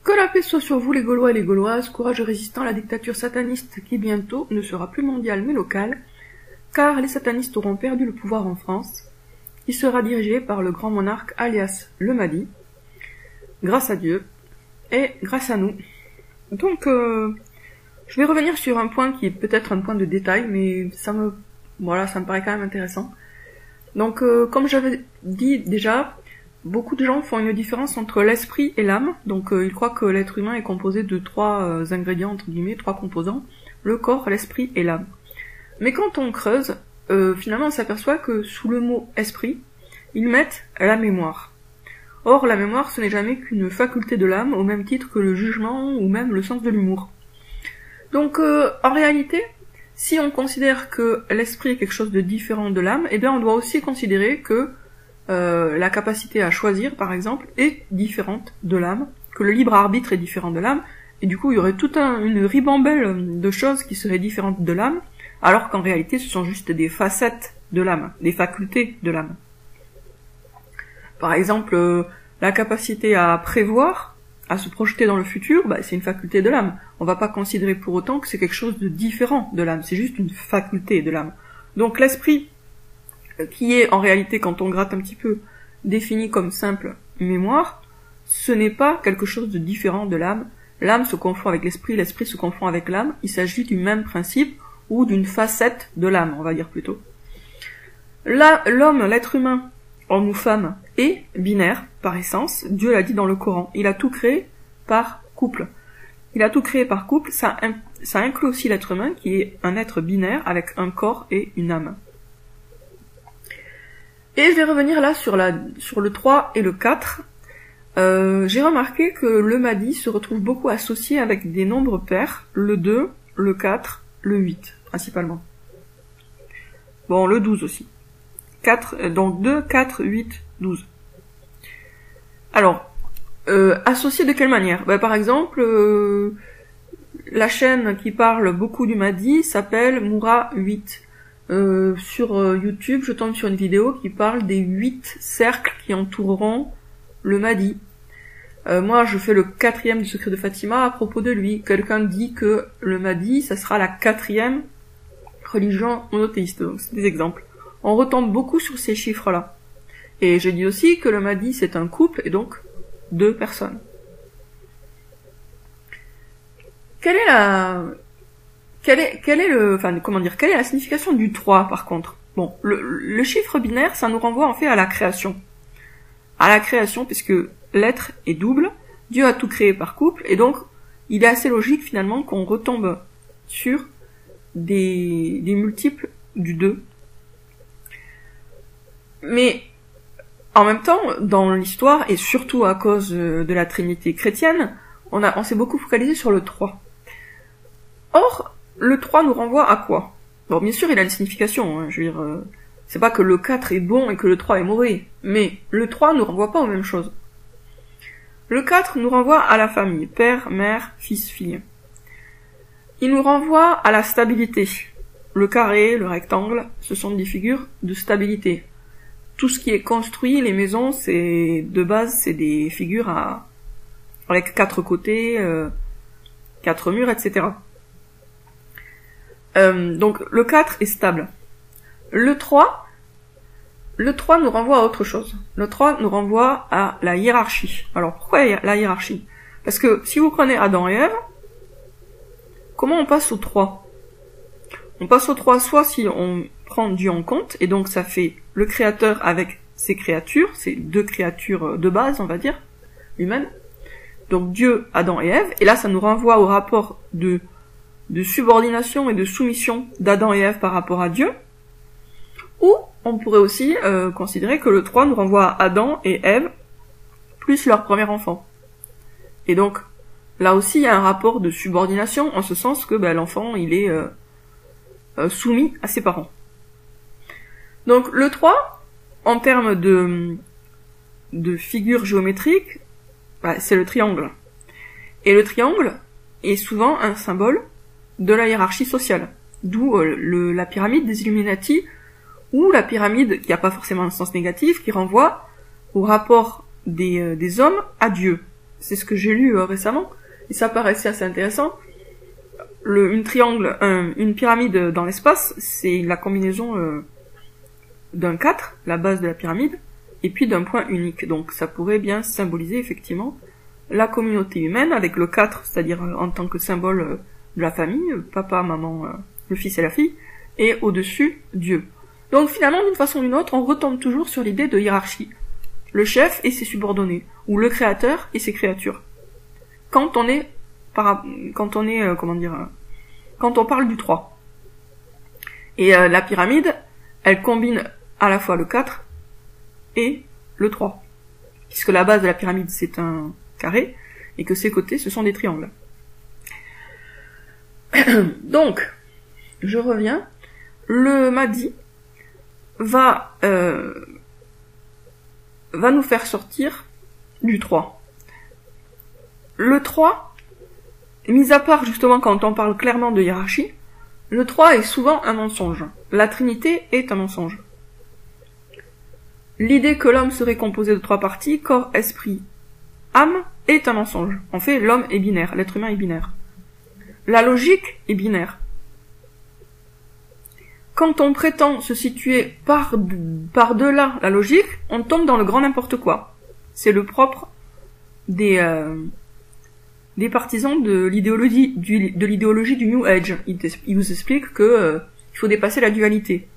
Que la paix soit sur vous les Gaulois et les Gauloises, courage résistant à la dictature sataniste qui bientôt ne sera plus mondiale mais locale, car les satanistes auront perdu le pouvoir en France, qui sera dirigé par le grand monarque alias le Mahdi, grâce à Dieu et grâce à nous. Donc, je vais revenir sur un point qui est peut-être un point de détail, mais ça me paraît quand même intéressant. Donc, comme j'avais dit déjà, beaucoup de gens font une différence entre l'esprit et l'âme. Donc, ils croient que l'être humain est composé de trois ingrédients, entre guillemets, trois composants, le corps, l'esprit et l'âme. Mais quand on creuse, finalement on s'aperçoit que sous le mot esprit, ils mettent la mémoire. Or, la mémoire, ce n'est jamais qu'une faculté de l'âme, au même titre que le jugement ou même le sens de l'humour. Donc, en réalité, si on considère que l'esprit est quelque chose de différent de l'âme, eh bien on doit aussi considérer que la capacité à choisir, par exemple, est différente de l'âme, que le libre arbitre est différent de l'âme, et du coup il y aurait toute une ribambelle de choses qui seraient différentes de l'âme, alors qu'en réalité ce sont juste des facettes de l'âme, des facultés de l'âme. Par exemple, la capacité à prévoir, à se projeter dans le futur, c'est une faculté de l'âme. On va pas considérer pour autant que c'est quelque chose de différent de l'âme, c'est juste une faculté de l'âme. Donc l'esprit, qui est en réalité, quand on gratte un petit peu, défini comme simple mémoire, ce n'est pas quelque chose de différent de l'âme. L'âme se confond avec l'esprit se confond avec l'âme, il s'agit du même principe, ou d'une facette de l'âme, on va dire plutôt. Là, l'homme, l'être humain, homme ou femme, est binaire, par essence. Dieu l'a dit dans le Coran. Il a tout créé par couple. Il a tout créé par couple, ça inclut aussi l'être humain, qui est un être binaire, avec un corps et une âme. Et je vais revenir là sur le 3 et le 4. J'ai remarqué que le Mahdi se retrouve beaucoup associé avec des nombres pairs, le 2, le 4, le 8, principalement. Bon, le 12 aussi. Donc 2, 4, 8, 12. Alors, associé de quelle manière ? Par exemple, la chaîne qui parle beaucoup du Mahdi s'appelle Moura 8. Sur YouTube, je tombe sur une vidéo qui parle des 8 cercles qui entoureront le Mahdi. Moi, je fais le 4e du secret de Fatima à propos de lui. Quelqu'un dit que le Mahdi, ça sera la 4e religion monothéiste. Donc, c'est des exemples. On retombe beaucoup sur ces chiffres-là. Et je dis aussi que le Mahdi, c'est un couple, et donc 2 personnes. Quelle est la signification du 3, par contre? Bon, le chiffre binaire, ça nous renvoie en fait à la création. À la création, puisque l'être est double, Dieu a tout créé par couple, et donc, il est assez logique finalement qu'on retombe sur des multiples du 2. Mais, en même temps, dans l'histoire, et surtout à cause de la Trinité chrétienne, on s'est beaucoup focalisé sur le 3. Or, le 3 nous renvoie à quoi? Bon, bien sûr, il a une signification, hein, je veux dire, c'est pas que le 4 est bon et que le 3 est mauvais, mais le 3 nous renvoie pas aux mêmes choses. Le 4 nous renvoie à la famille, père, mère, fils, fille. Il nous renvoie à la stabilité. Le carré, le rectangle, ce sont des figures de stabilité. Tout ce qui est construit, les maisons, de base, c'est des figures avec 4 côtés, 4 murs, etc. Donc le 4 est stable. Le 3 nous renvoie à autre chose. Le 3 nous renvoie à la hiérarchie. Alors pourquoi la hiérarchie? Parce que si vous prenez Adam et Ève, comment on passe au 3? On passe au 3 soit si on prend Dieu en compte, et donc ça fait le créateur avec ses créatures, ces 2 créatures de base, on va dire, humaines. Donc Dieu, Adam et Ève, et là ça nous renvoie au rapport de subordination et de soumission d'Adam et Ève par rapport à Dieu, ou on pourrait aussi considérer que le 3 nous renvoie à Adam et Ève plus leur premier enfant. Et donc, là aussi, il y a un rapport de subordination, en ce sens que l'enfant, il est soumis à ses parents. Donc, le 3, en termes de figure géométrique, c'est le triangle. Et le triangle est souvent un symbole de la hiérarchie sociale. D'où la pyramide des Illuminati, ou la pyramide, qui n'a pas forcément un sens négatif, qui renvoie au rapport des hommes à Dieu. c'est ce que j'ai lu récemment, et ça paraissait assez intéressant. Une pyramide dans l'espace, c'est la combinaison d'un 4, la base de la pyramide, et puis d'un point unique. Donc ça pourrait bien symboliser effectivement la communauté humaine avec le 4, c'est-à-dire en tant que symbole de la famille, papa, maman, le fils et la fille, et au-dessus, Dieu. Donc finalement, d'une façon ou d'une autre, on retombe toujours sur l'idée de hiérarchie. Le chef et ses subordonnés, ou le créateur et ses créatures. Quand on parle du 3. Et la pyramide, elle combine à la fois le 4 et le 3. Puisque la base de la pyramide, c'est un carré, et que ses côtés, ce sont des triangles. Donc, je reviens. Le Mahdi va nous faire sortir du 3. Le 3, mis à part justement quand on parle clairement de hiérarchie, le 3 est souvent un mensonge. La Trinité est un mensonge. L'idée que l'homme serait composé de 3 parties, corps, esprit, âme, est un mensonge. En fait, l'homme est binaire, l'être humain est binaire. La logique est binaire. Quand on prétend se situer par-delà la logique, on tombe dans le grand n'importe quoi. C'est le propre des partisans de l'idéologie du New Age. Ils vous expliquent que il faut dépasser la dualité.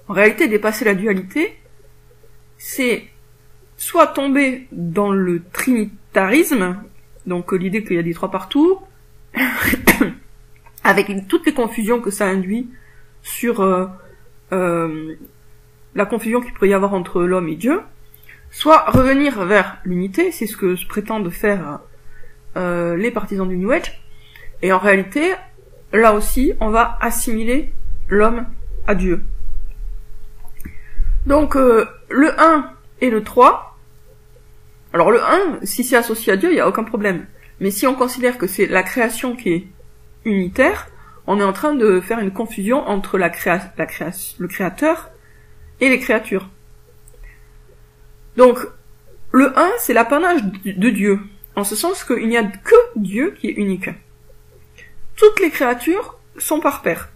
En réalité, dépasser la dualité, c'est soit tomber dans le trinitarisme, donc l'idée qu'il y a des 3 partout, avec toutes les confusions que ça induit sur la confusion qu'il pourrait y avoir entre l'homme et Dieu, soit revenir vers l'unité, c'est ce que prétendent faire les partisans du New Age, et en réalité, là aussi, on va assimiler l'homme à Dieu. Donc, le 1 et le 3, alors le 1, si c'est associé à Dieu, il n'y a aucun problème. Mais si on considère que c'est la création qui est unitaire, on est en train de faire une confusion entre le créateur et les créatures. Donc, le 1, c'est l'apanage de Dieu, en ce sens qu'il n'y a que Dieu qui est unique. Toutes les créatures sont par paire.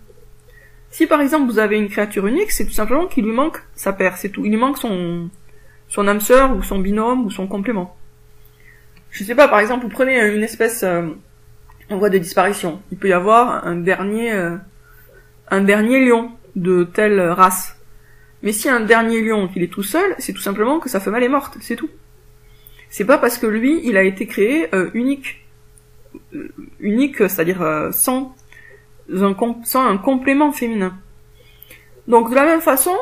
Si par exemple vous avez une créature unique, c'est tout simplement qu'il lui manque sa paire, c'est tout. Il lui manque son âme sœur, ou son binôme, ou son complément. Je sais pas, par exemple, vous prenez une espèce en voie de disparition. Il peut y avoir un dernier lion de telle race. Mais si un dernier lion qu'il est tout seul, c'est tout simplement que sa femelle est morte, c'est tout. C'est pas parce que lui, il a été créé unique. Unique, c'est-à-dire sans un complément féminin. Donc de la même façon,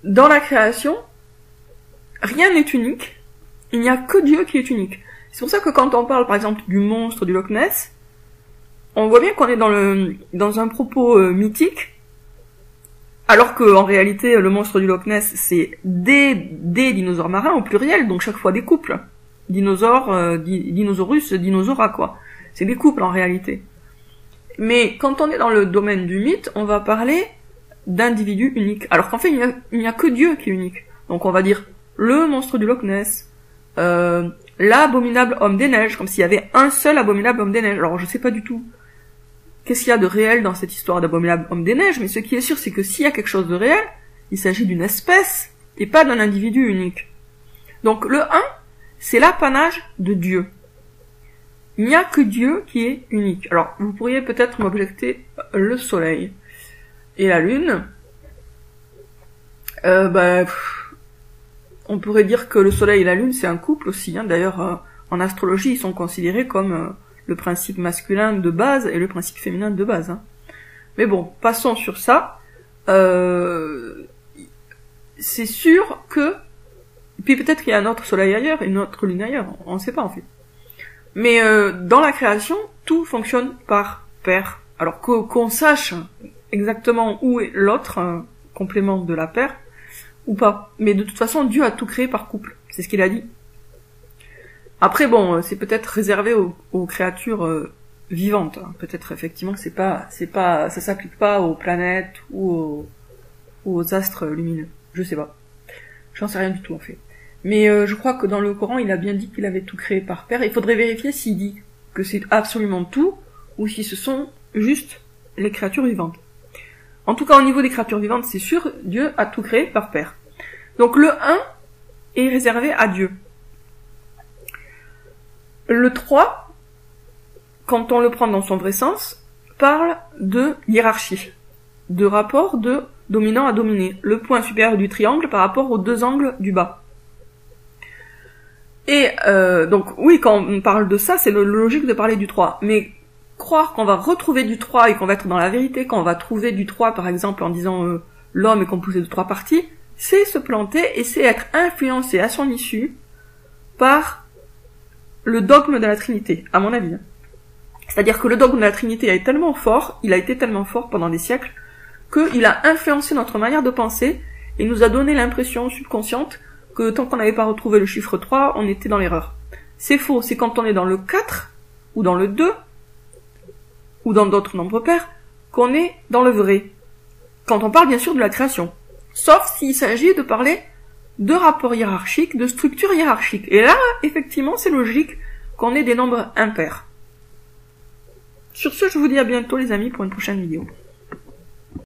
dans la création, rien n'est unique, il n'y a que Dieu qui est unique. C'est pour ça que quand on parle par exemple du monstre du Loch Ness, on voit bien qu'on est dans un propos mythique, alors que en réalité le monstre du Loch Ness c'est des dinosaures marins au pluriel, donc chaque fois des couples. Dinosaures, dinosaurus, dinosaura quoi. C'est des couples en réalité. Mais quand on est dans le domaine du mythe, on va parler d'individus uniques. Alors qu'en fait, il n'y a que Dieu qui est unique. Donc on va dire le monstre du Loch Ness, l'abominable homme des neiges, comme s'il y avait un seul abominable homme des neiges. Alors je sais pas du tout qu'est-ce qu'il y a de réel dans cette histoire d'abominable homme des neiges, mais ce qui est sûr, c'est que s'il y a quelque chose de réel, il s'agit d'une espèce et pas d'un individu unique. Donc le 1, c'est l'apanage de Dieu. Il n'y a que Dieu qui est unique. Alors, vous pourriez peut-être m'objecter le soleil et la lune. On pourrait dire que le soleil et la lune, c'est un couple aussi. Hein. D'ailleurs, en astrologie, ils sont considérés comme le principe masculin de base et le principe féminin de base. Hein. Mais bon, passons sur ça. C'est sûr que... Puis peut-être qu'il y a un autre soleil ailleurs, une autre lune ailleurs. On ne sait pas en fait. Mais dans la création, tout fonctionne par paire. Alors qu'on sache exactement où est l'autre complément de la paire, ou pas. Mais de toute façon, Dieu a tout créé par couple. C'est ce qu'il a dit. Après, bon, c'est peut-être réservé aux créatures vivantes. Hein. Peut-être effectivement que ça s'applique pas aux planètes ou aux astres lumineux. Je sais pas. J'en sais rien du tout en fait. Mais je crois que dans le Coran, il a bien dit qu'il avait tout créé par paire. Il faudrait vérifier s'il dit que c'est absolument tout, ou si ce sont juste les créatures vivantes. En tout cas, au niveau des créatures vivantes, c'est sûr, Dieu a tout créé par paire. Donc le 1 est réservé à Dieu. Le 3, quand on le prend dans son vrai sens, parle de hiérarchie, de rapport de dominant à dominé, le point supérieur du triangle par rapport aux deux angles du bas. Et donc oui, quand on parle de ça, c'est logique de parler du 3. Mais croire qu'on va retrouver du 3 et qu'on va être dans la vérité, qu'on va trouver du 3 par exemple en disant l'homme est composé de 3 parties, c'est se planter et c'est être influencé à son issue par le dogme de la Trinité, à mon avis. C'est-à-dire que le dogme de la Trinité est tellement fort, il a été tellement fort pendant des siècles, qu'il a influencé notre manière de penser et nous a donné l'impression subconsciente que tant qu'on n'avait pas retrouvé le chiffre 3, on était dans l'erreur. C'est faux, c'est quand on est dans le 4, ou dans le 2, ou dans d'autres nombres pairs, qu'on est dans le vrai. Quand on parle bien sûr de la création. Sauf s'il s'agit de parler de rapports hiérarchiques, de structures hiérarchiques. Et là, effectivement, c'est logique qu'on ait des nombres impairs. Sur ce, je vous dis à bientôt les amis pour une prochaine vidéo.